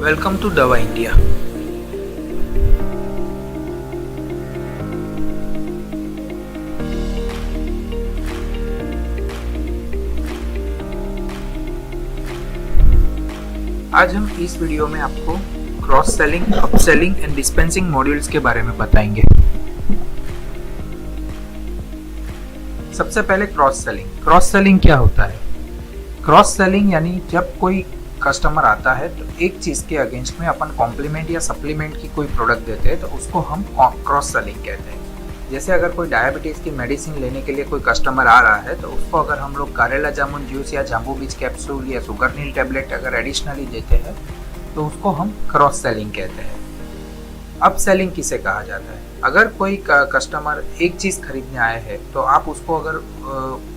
Welcome to दवा India. आज हम इस वीडियो में आपको cross selling, upselling and dispensing modules के बारे में बताएंगे। सबसे पहले क्रॉस सेलिंग। क्रॉस सेलिंग क्या होता है? क्रॉस सेलिंग यानी जब कोई कस्टमर आता है तो एक चीज़ के अगेंस्ट में अपन कॉम्प्लीमेंट या सप्लीमेंट की कोई प्रोडक्ट देते हैं तो उसको हम क्रॉस सेलिंग कहते हैं। जैसे अगर कोई डायबिटीज़ की मेडिसिन लेने के लिए कोई कस्टमर आ रहा है तो उसको अगर हम लोग कारेला जामुन जूस या जाम्बू बीज कैप्सूल या शुगर नील टैबलेट अगर एडिशनली देते हैं तो उसको हम क्रॉस सेलिंग कहते हैं। अप सेलिंग किसे कहा जाता है? अगर कोई कस्टमर एक चीज़ खरीदने आए हैं तो आप उसको अगर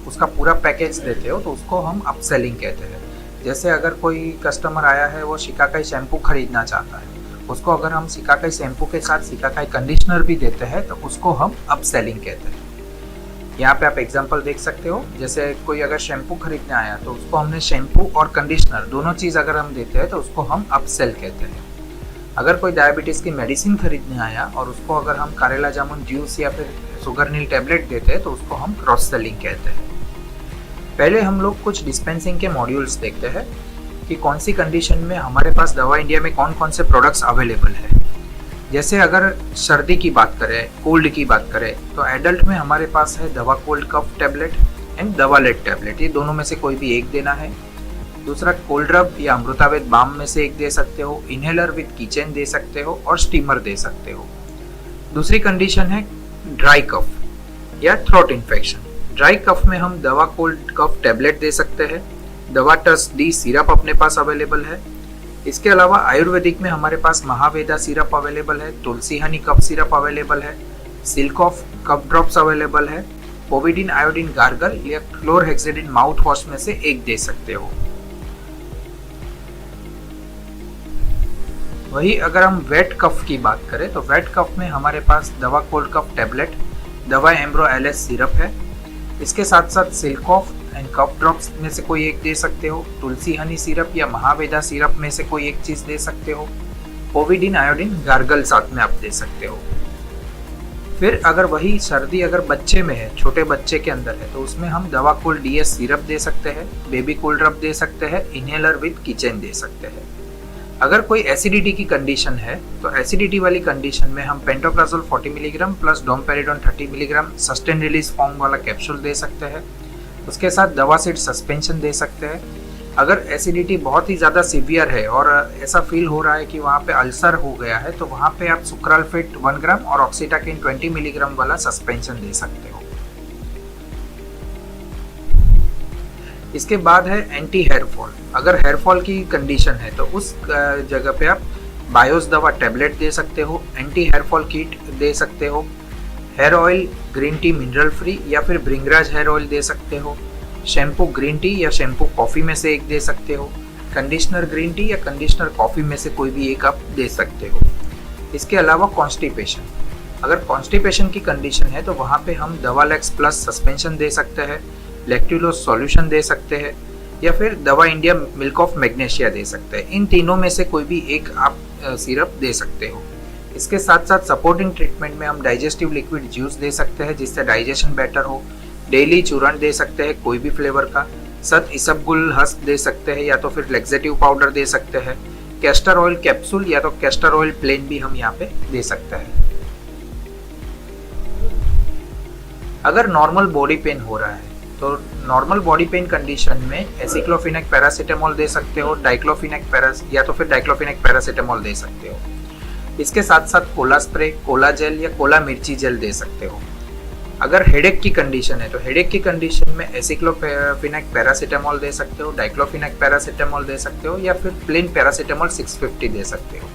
उसका पूरा पैकेज देते हो तो उसको हम अप सेलिंग कहते हैं। जैसे अगर कोई कस्टमर आया है वो शिकाकाई शैम्पू खरीदना चाहता है, उसको अगर हम शिकाकाई शैम्पू के साथ शिकाकाई कंडीशनर भी देते हैं तो उसको हम अप सेलिंग कहते हैं। यहाँ पे आप एग्जांपल देख सकते हो। जैसे कोई अगर शैम्पू खरीदने आया तो उसको हमने शैम्पू और कंडीशनर दोनों चीज़ अगर हम देते हैं तो उसको हम अप सेल कहते हैं। अगर कोई डायबिटीज़ की मेडिसिन खरीदने आया और उसको अगर हम कारेला जामुन जूस या फिर शुगर नील टैबलेट देते हैं तो उसको हम क्रॉस सेलिंग कहते हैं। पहले हम लोग कुछ डिस्पेंसिंग के मॉड्यूल्स देखते हैं कि कौन सी कंडीशन में हमारे पास दवा इंडिया में कौन कौन से प्रोडक्ट्स अवेलेबल है। जैसे अगर सर्दी की बात करें, कोल्ड की बात करें तो एडल्ट में हमारे पास है दवा कोल्ड कफ टैबलेट एंड दवा लेट टैबलेट। ये दोनों में से कोई भी एक देना है। दूसरा कोल्ड रब या अमृतावेद बाम में से एक दे सकते हो, इनहेलर विद कीचेन दे सकते हो और स्टीमर दे सकते हो। दूसरी कंडीशन है ड्राई कफ या थ्रोट इन्फेक्शन। ड्राई कफ में हम दवा कोल्ड कफ टैबलेट दे सकते हैं। दवा टस डी सिरप अपने पास अवेलेबल है। इसके अलावा आयुर्वेदिक में हमारे पास महावेदा सिरप अवेलेबल है, Tulsi honey cough syrup available है, silk of cough drops available है। पोविडिन आयोडीन गार्गल या क्लोरहेक्सिडिन माउथ वॉश में से एक दे सकते हो। वही अगर हम वेट कफ की बात करें तो वेट कफ में हमारे पास दवा कोल्ड कफ टैबलेट, दवा एम्ब्रो एलएस सिरप है। इसके साथ साथ silk of and cough drops में से कोई एक दे सकते हो। तुलसी हनी सिरप या महावेदा सिरप में से कोई एक चीज दे सकते हो। पोविडिन आयोडीन गार्गल साथ में आप दे सकते हो। फिर अगर वही सर्दी अगर बच्चे में है, छोटे बच्चे के अंदर है तो उसमें हम दवा कोल्ड डीएस सिरप दे सकते हैं, बेबी कोल्ड रब दे सकते हैं, इनहेलर विद कीचेन दे सकते हैं। अगर कोई एसिडिटी की कंडीशन है तो एसिडिटी वाली कंडीशन में हम pantoprazole 40 milligram plus domperidone 30 milligram sustain release form वाला कैप्सूल दे सकते हैं। उसके साथ दवा सीड सस्पेंशन दे सकते हैं। अगर एसिडिटी बहुत ही ज़्यादा सीवियर है और ऐसा फील हो रहा है कि वहाँ पे अल्सर हो गया है तो वहाँ पे आप सुक्रालफेट 1 ग्राम और ऑक्सीटाकिन 20 मिलीग्राम वाला सस्पेंशन दे सकते हो। इसके बाद है एंटी हेयर फॉल। अगर हेयर फॉल की कंडीशन है तो उस जगह पे आप बायोस दवा टैबलेट दे सकते हो, एंटी हेयर फॉल किट दे सकते हो, hair oil green tea mineral free या फिर ब्रिंगराज हेयर ऑयल दे सकते हो, शैम्पू ग्रीन टी या शैम्पू कॉफ़ी में से एक दे सकते हो, कंडीशनर ग्रीन टी या कंडीशनर कॉफ़ी में से कोई भी एक आप दे सकते हो। इसके अलावा कॉन्स्टिपेशन, अगर कॉन्स्टिपेशन की कंडीशन है तो वहाँ पे हम दवालेक्स प्लस सस्पेंशन दे सकते हैं, लैक्टुलोज सॉल्यूशन दे सकते हैं या फिर दवा इंडिया मिल्क ऑफ मैग्नीशिया दे सकते हैं। इन तीनों में से कोई भी एक आप सिरप दे सकते हो। इसके साथ साथ सपोर्टिंग ट्रीटमेंट में हम डाइजेस्टिव लिक्विड जूस दे सकते हैं जिससे डाइजेशन बेटर हो, डेली चूर्ण दे सकते हैं कोई भी फ्लेवर का, सत इसबगुल हस्क दे सकते हैं या तो फिर लेक्सेटिव पाउडर दे सकते हैं, कैस्टर ऑयल कैप्सूल या तो कैस्टर ऑयल प्लेन भी हम यहाँ पे दे सकते हैं। अगर नॉर्मल बॉडी पेन हो रहा है तो नॉर्मल बॉडी पेन कंडीशन में एसिक्लोफिनेक पैरासीटामोल दे सकते हो, डाइक्लोफिनेक या तो फिर डाइक्लोफिनेक पैरासीटामोल दे सकते हो। इसके साथ साथ कोला स्प्रे, कोला जेल या कोला मिर्ची जेल दे सकते हो। अगर हेडेक की कंडीशन है तो हेडेक की कंडीशन में एसिक्लोफिनेक पैरासीटामोल दे सकते हो, डाइक्लोफिनेक पैरासीटामोल दे सकते हो या फिर प्लेन पैरासीटामोल 650 दे सकते हो।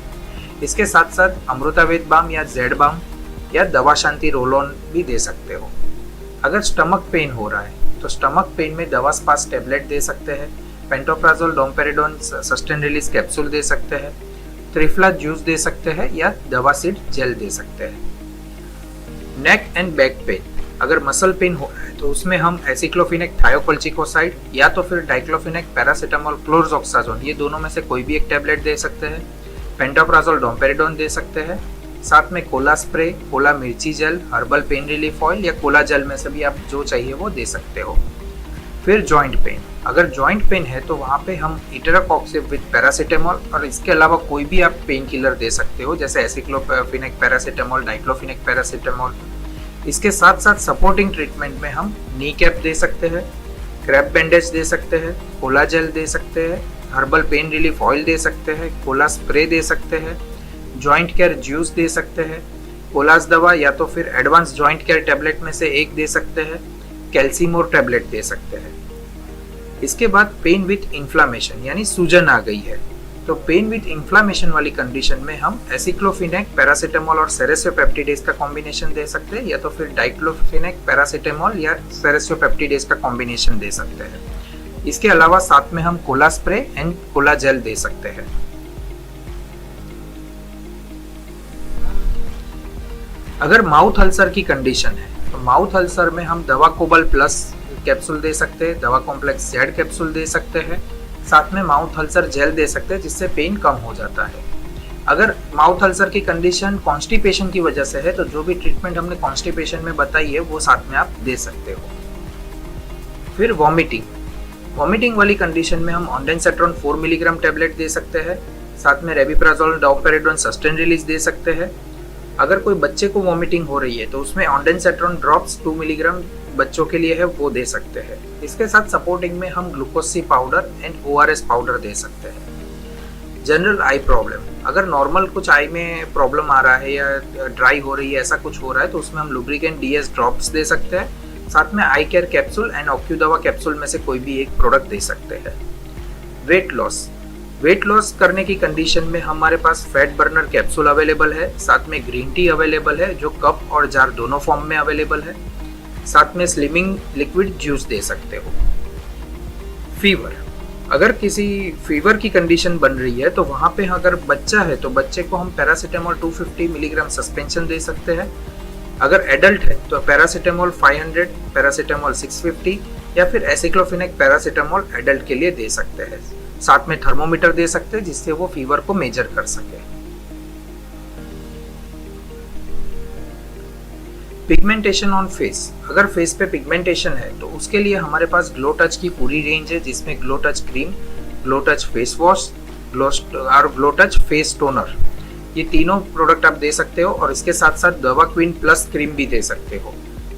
इसके साथ साथ अमृतावेद बाम या जेड बाम या दवा शांति रोल ऑन भी दे सकते हो। अगर स्टमक पेन हो रहा है तो स्टमक पेन में दवा स्पास टैबलेट दे सकते हैं, pantoprazole domperidone sustain release capsule दे सकते हैं, त्रिफला जूस दे सकते हैं या दवा सीड जेल दे सकते हैं। नेक एंड बैक पेन, अगर मसल पेन हो रहा है तो उसमें हम एसिक्लोफिनेक थायोकोल्चिकोसाइड या तो फिर डाइक्लोफिनेक पैरासीटामोल क्लोरजोक्साजोन ये दोनों में से कोई भी एक टैबलेट दे सकते हैं। पेंटोप्राजोल डोम्पेरिडोन दे सकते हैं। साथ में कोला स्प्रे, कोला मिर्ची gel, herbal pain relief oil या कोला जेल में से भी आप जो चाहिए वो दे सकते हो। फिर जॉइंट पेन, अगर जॉइंट पेन है तो वहाँ पे हम इटराकॉक्सिब विद पैरासीटामोल और इसके अलावा कोई भी आप पेन किलर दे सकते हो, जैसे एसिक्लोफेनेक पैरासीटामोल, डाइक्लोफेनेक पैरासीटामोल। इसके साथ साथ सपोर्टिंग ट्रीटमेंट में हम नी कैप दे सकते हैं, क्रैप बैंडेज दे सकते हैं, कोला जेल दे सकते हैं, हर्बल पेन रिलीफ ऑयल दे सकते हैं, कोला स्प्रे दे सकते हैं, जॉइंट केयर जूस दे सकते हैं, कोलास दवा या तो फिर एडवांस जॉइंट केयर टैबलेट में से एक दे सकते हैं, कैल्सीमोर टैबलेट दे सकते हैं। इसके बाद पेन विथ इन्फ्लामेशन यानी सूजन आ गई है, तो पेन विथ इन्फ्लामेशन वाली कंडीशन में हम एसिक्लोफिनेक पैरासीटामोल और सेरेसियोपेप्टिडेज का कॉम्बिनेशन दे सकते हैं, या तो फिर डाइक्लोफिनेक पैरासीटामोल या सेरेसियोपेप्टिडेज का कॉम्बिनेशन दे सकते हैं। इसके अलावा साथ में हम cola spray and cola gel दे सकते हैं। अगर माउथ अल्सर की कंडीशन है तो माउथ अल्सर में हम दवा कोबल प्लस कैप्सूल दे सकते हैं, दवा कॉम्प्लेक्स जेड कैप्सूल दे सकते हैं, साथ में माउथ अल्सर जेल दे सकते हैं, जिससे पेन कम हो जाता है। अगर माउथ अल्सर की कंडीशन कॉन्स्टिपेशन की वजह से है तो जो भी ट्रीटमेंट हमने कॉन्स्टिपेशन में बताई है वो साथ में आप दे सकते हो। फिर वॉमिटिंग वाली कंडीशन में हम ऑन्डेंसेट्रॉन 4 मिलीग्राम टैबलेट दे सकते हैं, साथ में rabeprazole domperidone sustain release they सकते हैं। अगर कोई बच्चे को वॉमिटिंग हो रही है तो उसमें ऑन्डेंसेट्रॉन ड्रॉप्स 2 मिलीग्राम बच्चों के लिए है वो दे सकते हैं। इसके साथ सपोर्टिंग में हम glucose C powder and ORS powder दे सकते हैं। जनरल आई प्रॉब्लम, अगर नॉर्मल कुछ आई में प्रॉब्लम आ रहा है या ड्राई हो रही है, ऐसा कुछ हो रहा है तो उसमें हम लुब्रिकेंट DS ड्रॉप्स दे सकते हैं, साथ में आई केयर कैप्सूल एंड ऑक्यू दवा कैप्सूल में से कोई भी एक प्रोडक्ट दे सकते हैं। वेट लॉस करने की कंडीशन में हमारे पास फैट बर्नर कैप्सूल अवेलेबल है, साथ में ग्रीन टी अवेलेबल है जो कप और जार दोनों फॉर्म में अवेलेबल है, साथ में स्लिमिंग लिक्विड जूस दे सकते हो। फीवर, अगर किसी फीवर की कंडीशन बन रही है तो वहाँ पे अगर बच्चा है तो बच्चे को हम पैरासीटामोल 250 मिलीग्राम सस्पेंशन दे सकते हैं। अगर एडल्ट है तो पैरासीटामोल 500, पैरासीटामोल 650 या फिर एसिक्लोफिनेक पैरासीटामोल एडल्ट के लिए दे सकते हैं। साथ में थर्मोमीटर दे सकते हैं जिससे वो फीवर को मेजर कर सके। पिगमेंटेशन ऑन फेस, अगर फेस पे पिगमेंटेशन है तो उसके लिए हमारे पास ग्लो टच की पूरी रेंज है, जिसमें glow touch cream, glow touch face wash और ग्लो टच फेस टोनर, ये तीनों प्रोडक्ट आप दे सकते हो। और इसके साथ साथ दवा क्वीन प्लस क्रीम भी दे सकते हो।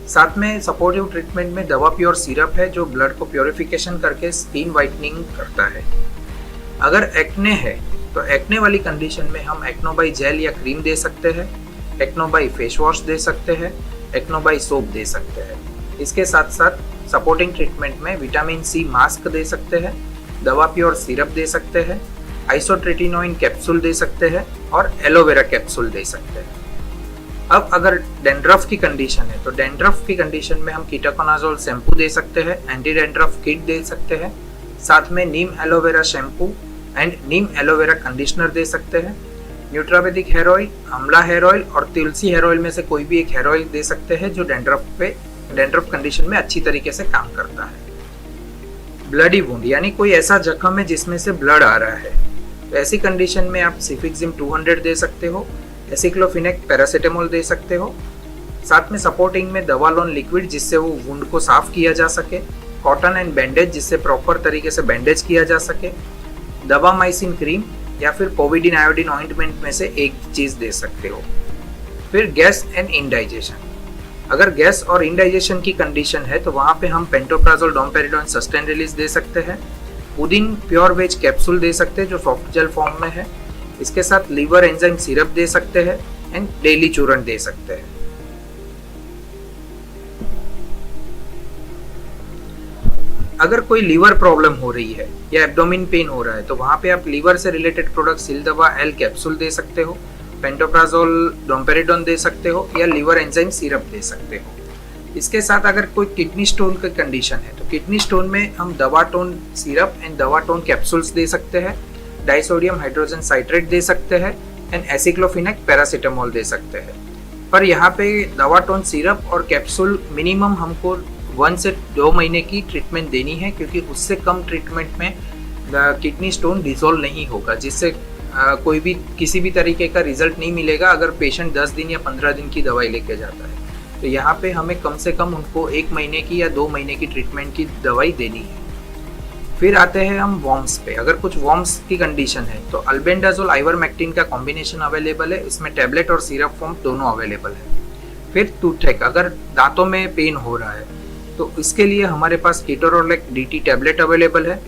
साथ में सपोर्टिव ट्रीटमेंट में दवा प्योर सिरप है जो ब्लड को प्योरिफिकेशन करके स्किन वाइटनिंग करता है। अगर एक्ने है तो एक्ने वाली कंडीशन में हम एक्नोबाई जेल या क्रीम दे सकते हैं, एक्नोबाई फेस वॉश दे सकते हैं, एक्नोबाई सोप दे सकते हैं। इसके साथ साथ सपोर्टिंग ट्रीटमेंट में विटामिन C मास्क दे सकते हैं, दवा प्योर सिरप दे सकते हैं, आइसोट्रेटिनोइन कैप्सूल दे सकते हैं और एलोवेरा कैप्सूल दे सकते हैं। अब अगर डैंड्रफ की कंडीशन है तो डैंड्रफ की कंडीशन में हम कीटोकोनाजोल शैम्पू दे सकते हैं, एंटी डैंड्रफ किट दे सकते हैं, साथ में neem aloe vera shampoo and neem aloe vera conditioner दे सकते हैं। Nutravedic hair oil, amla hair oil और तुलसी हेयर ऑयल में से कोई भी एक हेयर ऑयल दे सकते हैं जो डैंड्रफ कंडीशन में अच्छी तरीके से काम करता है। ब्लडी वुंड यानी कोई ऐसा जख्म है जिसमें से ब्लड आ रहा है, तो ऐसी कंडीशन में आप सिफिक्सिम 200 दे सकते हो, एसिक्लोफिनेक पैरासीटामोल दे सकते हो। साथ में सपोर्टिंग में दवालोन लिक्विड जिससे वो वुंड को साफ किया जा सके, कॉटन एंड बैंडेज जिससे प्रॉपर तरीके से बैंडेज किया जा सके, दवामाइसिन क्रीम या फिर कोविडिन आयोडीन ऑइंटमेंट में से एक चीज दे सकते हो। फिर गैस एंड इंडाइजेशन, अगर गैस और इंडाइजेशन की कंडीशन है तो वहाँ पे हम pantoprazole domperidone sustain release they सकते हैं, पुदीन प्योर वेज कैप्सूल दे सकते हैं जो सॉफ्ट जेल फॉर्म में है, इसके साथ लीवर एंजाइम सिरप दे सकते हैं एंड डेली चूर्ण दे सकते हैं। अगर कोई लीवर प्रॉब्लम हो रही है या एब्डोमिन पेन हो रहा है तो वहाँ पे आप लीवर से रिलेटेड प्रोडक्ट सिलदवा L कैप्सूल दे सकते हो, पेंटोप्राजोल डोम्पेरिडोन दे सकते हो या लीवर एंजाइम सिरप दे सकते हो। इसके साथ अगर कोई किडनी स्टोन की कंडीशन है तो किडनी स्टोन में हम दवाटोन सिरप एंड दवाटोन कैप्सूल्स दे सकते हैं, डाइसोडियम हाइड्रोजन साइट्रेट दे सकते हैं एंड एसिक्लोफिनेक पैरासीटामोल दे सकते हैं। पर यहाँ पे दवाटोन सिरप और कैप्सूल मिनिमम हमको 1 से 2 महीने की ट्रीटमेंट देनी है, क्योंकि उससे कम ट्रीटमेंट में किडनी स्टोन डिसॉल्व नहीं होगा, जिससे कोई भी किसी भी तरीके का रिजल्ट नहीं मिलेगा अगर पेशेंट 10 दिन या 15 दिन की दवाई लेके जाता है। तो यहाँ पे हमें कम से कम उनको 1 महीने की या 2 महीने की ट्रीटमेंट की दवाई देनी है। फिर आते हैं हम वॉर्म्स पे। अगर कुछ वॉर्म्स की कंडीशन है तो अल्बेंडाजोल आइवरमेक्टिन का कॉम्बिनेशन अवेलेबल है, इसमें टैबलेट और सिरप फॉर्म दोनों अवेलेबल है। फिर टूथेक, अगर दांतों में पेन हो रहा है तो इसके लिए हमारे पास कीटोरोलेक डीटी टैबलेट अवेलेबल है,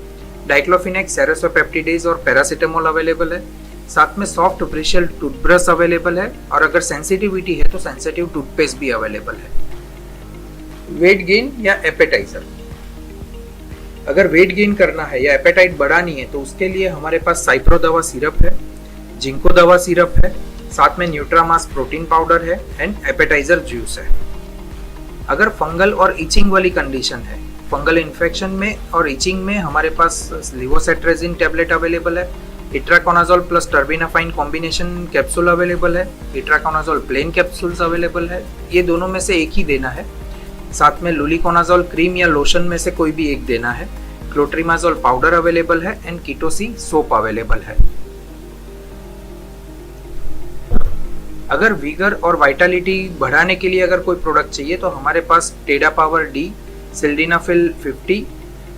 डाइक्लोफिनेक, सेरोसोपेप्टिडेज और पैरासीटामोल अवेलेबल है। साथ में सॉफ्ट ब्रिशल टूथब्रश अवेलेबल है और अगर सेंसिटिविटी है तो सेंसिटिव टूथपेस्ट भी अवेलेबल है। वेट गेन या एपेटाइजर, अगर वेट गेन करना है या एपेटाइट बढ़ानी है तो उसके लिए हमारे पास साइप्रो दवा सिरप है, जिंको दवा सिरप है, साथ में न्यूट्रामास प्रोटीन पाउडर है एंड एपेटाइजर जूस है। अगर फंगल और इचिंग वाली कंडीशन है, फंगल इन्फेक्शन में और इचिंग में हमारे पास लिवोसेट्रेजिन टैबलेट अवेलेबल है, itraconazole plus terbinafine combination capsule available है, इट्राकोनाजोल प्लेन कैप्सूल्स अवेलेबल है, ये दोनों में से एक ही देना है। साथ में लुलिकोनाजोल क्रीम या लोशन में से कोई भी एक देना है, क्लोट्रीमाजोल पाउडर अवेलेबल है एंड कीटोसी सोप अवेलेबल है। अगर विगर और वाइटलिटी बढ़ाने के लिए अगर कोई प्रोडक्ट चाहिए तो हमारे पास टेडा पावर डी, सिल्डेनाफिल 50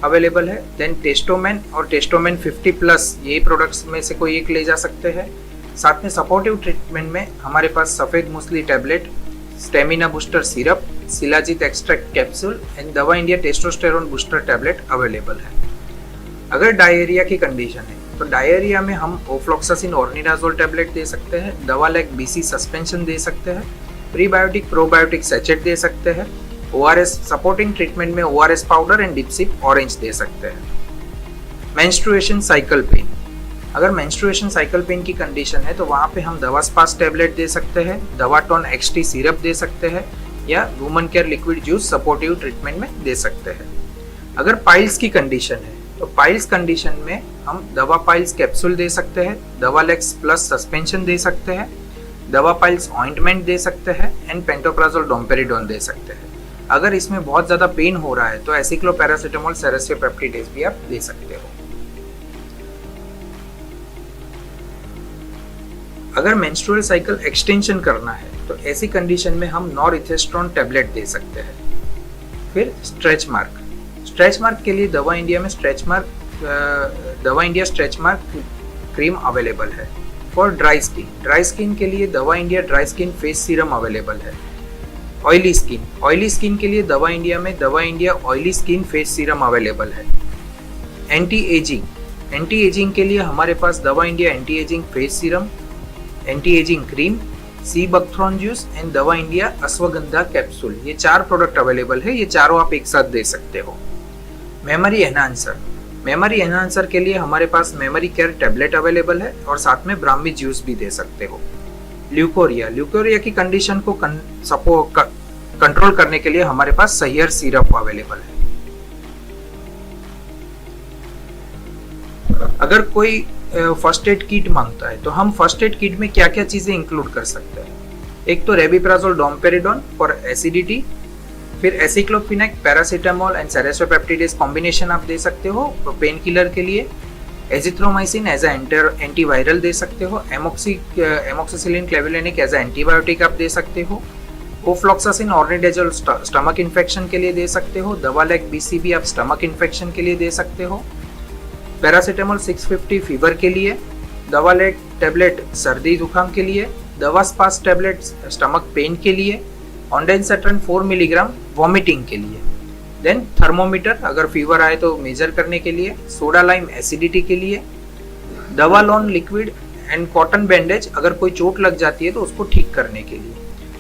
अवेलेबल है, देन टेस्टोमेन और टेस्टोमेन 50 प्लस, ये प्रोडक्ट्स में से कोई एक ले जा सकते हैं। साथ में सपोर्टिव ट्रीटमेंट में हमारे पास safed musli tablet, stamina booster syrup, shilajit extract capsule and Dava India testosterone booster tablet available है। अगर डायरिया की कंडीशन है तो डायरिया में हम ओफ्लॉक्सासिन ऑर्निडाजोल टैबलेट दे सकते हैं, दवा लाइक बीसी सस्पेंशन दे सकते हैं, प्रीबायोटिक प्रोबायोटिक सेचेट दे सकते हैं, ओआरएस सपोर्टिंग ट्रीटमेंट में ओआरएस पाउडर एंड डिप्सिप ऑरेंज दे सकते हैं। मेंस्ट्रुएशन साइकिल पेन, अगर मेंस्ट्रुएशन साइकिल पेन की कंडीशन है तो वहाँ पे हम दवा स्पास टैबलेट दे सकते हैं, दवा टॉन एक्सटी सिरप दे सकते हैं या woman care liquid juice supportive treatment में दे सकते हैं। अगर पाइल्स की कंडीशन है तो पाइल्स कंडीशन में हम दवा पाइल्स कैप्सूल दे सकते हैं, दवा लेक्स प्लस सस्पेंशन दे सकते हैं, दवा पाइल्स ऑइंटमेंट दे सकते हैं एंड पेंटोप्राजोल डोम्पेरिडोन दे सकते हैं। अगर इसमें बहुत ज़्यादा पेन हो रहा है तो एसिक्लोपैरासिटामोल सेरेसियोपेप्टिडेज भी आप दे सकते हो। अगर मेंस्ट्रुअल साइकिल एक्सटेंशन करना है तो ऐसी कंडीशन में हम नॉरइथेस्ट्रोन टैबलेट दे सकते हैं। फिर स्ट्रेच मार्क, स्ट्रेच मार्क के लिए Dava India stretch mark cream available है। फॉर ड्राई स्किन के लिए Dava India dry skin face serum available है। ऑयली स्किन के लिए Dava India oily skin face serum available है। एंटी एजिंग के लिए हमारे पास Dava India anti ageing face serum, anti ageing cream, sea buckthorn juice and Dava India ashwagandha capsule, ये 4 प्रोडक्ट अवेलेबल है। ये चारों आप एक साथ दे सकते हो। मेमोरी एनहांसर के लिए हमारे पास मेमोरी केयर टैबलेट अवेलेबल है और साथ में ब्राह्मी जूस भी दे सकते हो। ल्यूकोरिया की कंडीशन को कंट्रोल करने के लिए हमारे पास सहियर सिरप अवेलेबल है। अगर कोई फर्स्ट एड किट मांगता है तो हम फर्स्ट एड किट में क्या क्या चीजें इंक्लूड कर सकते हैं। एक तो रेबिप्राजोल डोम्पेरिडोन फॉर एसिडिटी, फिर एसिक्लोफिनेक, पैरासीटामोल एंड सेरेसोपेप्टिडेज कॉम्बिनेशन आप दे सकते हो पेन किलर के लिए। एजिथ्रोमाइसिन एज एंटीवायरल दे सकते हो। एमोक्सिसिलिन क्लेवुलिनिक एज एंटीबायोटिक आप दे सकते हो। ओफ्लॉक्सासिन ऑर्निडाजोल स्टमक इन्फेक्शन के लिए दे सकते हो। दवा लाइक बीसीबी आप स्टमक इन्फेक्शन के लिए दे सकते हो। पैरासीटामोल 650 फीवर के लिए, दवा लाइक टैबलेट सर्दी जुकाम के लिए, दवा स्पास टैबलेट स्टमक पेन के लिए, ऑन्डेंसेट्रन 4 मिलीग्राम वॉमिटिंग के लिए। देन थर्मोमीटर अगर फीवर आए तो मेजर करने के लिए, सोडा लाइम एसिडिटी के लिए, दवा lawn liquid and cotton bandage अगर कोई चोट लग जाती है तो उसको ठीक करने के लिए,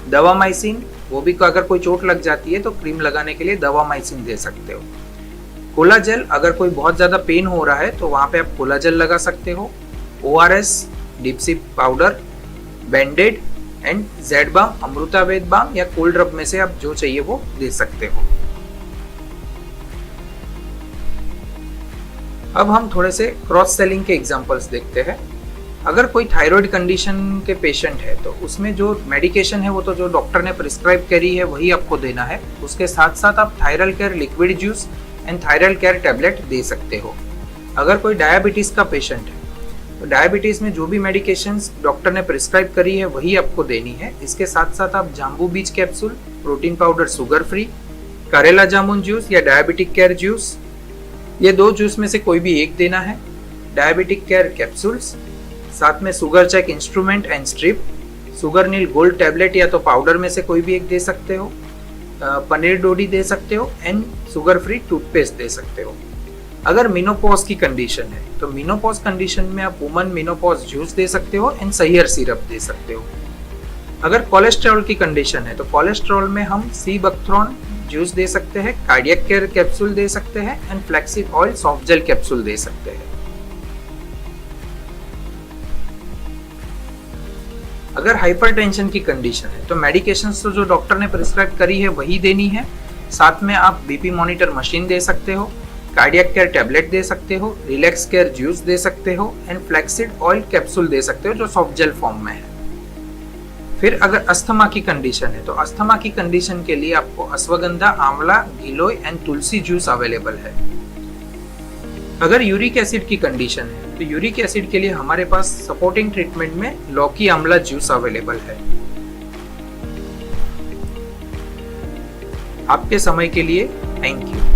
दवामाइसिन वो भी अगर कोई चोट लग जाती है तो क्रीम लगाने के लिए दवामाइसिन दे सकते हो। कोलाजेल अगर कोई बहुत ज़्यादा पेन हो रहा है तो वहाँ पे आप कोलाजेल लगा सकते हो। ORS, डिप्सिप पाउडर, बैंडेड एंड जेड बाम, अमृतावेद बाम या कोल्ड रब में से आप जो चाहिए वो दे सकते हो। अब हम थोड़े से क्रॉस सेलिंग के एग्जांपल्स देखते हैं। अगर कोई थायराइड कंडीशन के पेशेंट है तो उसमें जो मेडिकेशन है वो तो जो डॉक्टर ने प्रिस्क्राइब करी है वही आपको देना है। उसके साथ साथ आप थायरल केयर लिक्विड जूस एंड थायरल केयर टैबलेट दे सकते हो। अगर कोई डायबिटीज का पेशेंट है तो डायबिटीज में जो भी मेडिकेशंस डॉक्टर ने प्रिस्क्राइब करी है वही आपको देनी है। इसके साथ साथ आप जाम्बू बीज capsule, protein powder sugar free, करेला जामुन जूस या डायबिटिक केयर जूस, ये 2 जूस में से कोई भी एक देना है। डायबिटिक केयर कैप्सूल्स, साथ में sugar check instrument and strip, sugar नील गोल्ड टैबलेट या तो पाउडर में से कोई भी एक दे सकते हो, पनीर डोडी दे सकते हो एंड शुगर फ्री टूथपेस्ट दे सकते हो। अगर मिनोपॉज की कंडीशन है तो मिनोपॉज कंडीशन में आप वुमन मिनोपॉज जूस दे सकते हो एंड सहियर सिरप दे सकते हो। अगर कोलेस्ट्रॉल की कंडीशन है तो कोलेस्ट्रॉल में हम सी बकथ्रॉन जूस दे सकते हैं, कार्डियक केयर कैप्सूल दे सकते हैं and flaxseed oil soft gel capsule दे सकते हैं। अगर हाइपरटेंशन की कंडीशन है तो मेडिकेशंस तो जो डॉक्टर ने प्रिस्क्राइब करी है वही देनी है। साथ में आप बीपी मॉनिटर मशीन दे सकते हो, कार्डियक केयर टैबलेट दे सकते हो, रिलैक्स केयर जूस दे सकते हो एंड फ्लैक्सीड ऑयल कैप्सूल दे सकते हो जो सॉफ्ट जेल फॉर्म में है। फिर अगर अस्थमा की कंडीशन है तो अस्थमा की कंडीशन के लिए आपको अश्वगंधा, आंवला, गिलोय एंड तुलसी जूस अवेलेबल है। अगर यूरिक एसिड की कंडीशन है तो यूरिक एसिड के लिए हमारे पास सपोर्टिंग ट्रीटमेंट में लौकी आंवला जूस अवेलेबल है। आपके समय के लिए थैंक यू।